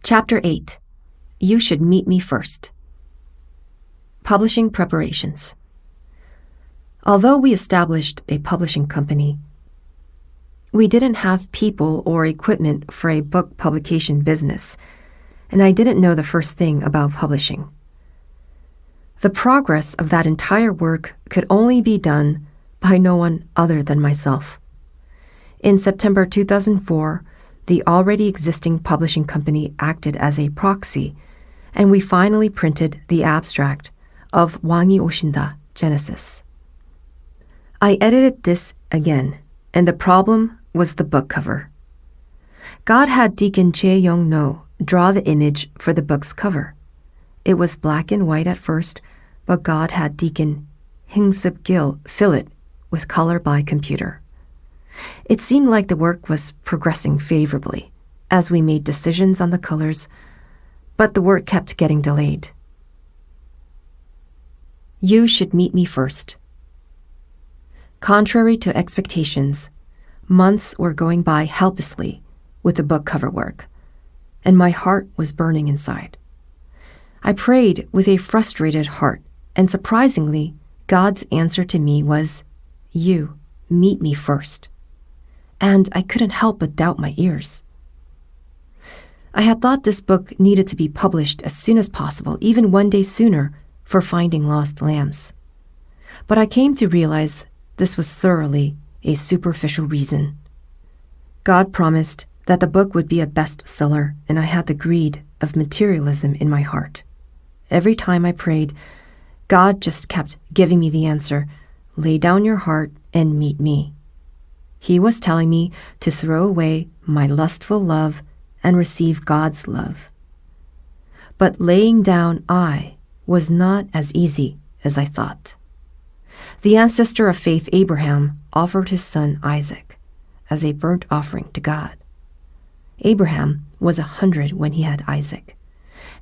Chapter 8. You Should Meet Me First. Publishing Preparations. Although we established a publishing company, we didn't have people or equipment for a book publication business, and I didn't know the first thing about publishing. The progress of that entire work could only be done by no one other than myself. In September 2004, the already existing publishing company acted as a proxy, and we finally printed the abstract of 왕이 오신다, Genesis. I edited this again, and the problem was the book cover. God had Deacon Jae-young-no draw the image for the book's cover. It was black and white at first, but God had Deacon Hyung-sub-gil fill it with color by computer. It seemed like the work was progressing favorably as we made decisions on the colors, but the work kept getting delayed. You Should Meet Me First. Contrary to expectations, months were going by helplessly with the book cover work, and my heart was burning inside. I prayed with a frustrated heart, and surprisingly, God's answer to me was, "You, meet me first." And I couldn't help but doubt my ears. I had thought this book needed to be published as soon as possible, even one day sooner, for Finding Lost Lambs. But I came to realize this was thoroughly a superficial reason. God promised that the book would be a bestseller, and I had the greed of materialism in my heart. Every time I prayed, God just kept giving me the answer, "Lay down your heart and meet me." He was telling me to throw away my lustful love and receive God's love. But laying down I was not as easy as I thought. The ancestor of faith, Abraham, offered his son Isaac as a burnt offering to God. Abraham was 100 when he had Isaac,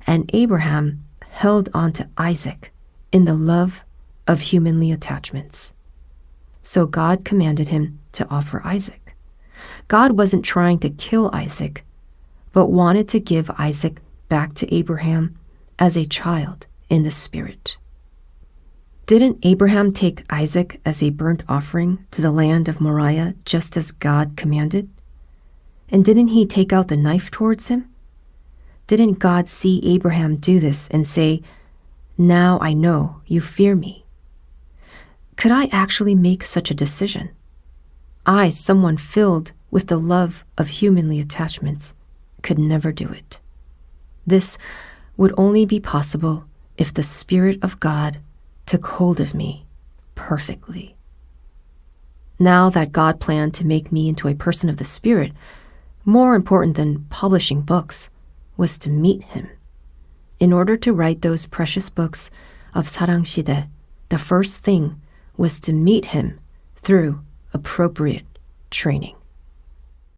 and Abraham held on to Isaac in the love of humanly attachments. So God commanded him to offer Isaac. God wasn't trying to kill Isaac, but wanted to give Isaac back to Abraham as a child in the spirit. Didn't Abraham take Isaac as a burnt offering to the land of Moriah just as God commanded? And didn't he take out the knife towards him? Didn't God see Abraham do this and say, "Now I know you fear me"? Could I actually make such a decision? I, someone filled with the love of humanly attachments, could never do it. This would only be possible if the Spirit of God took hold of me perfectly. Now that God planned to make me into a person of the Spirit, more important than publishing books was to meet Him. In order to write those precious books of 사랑시대, the first thing was to meet Him through appropriate training.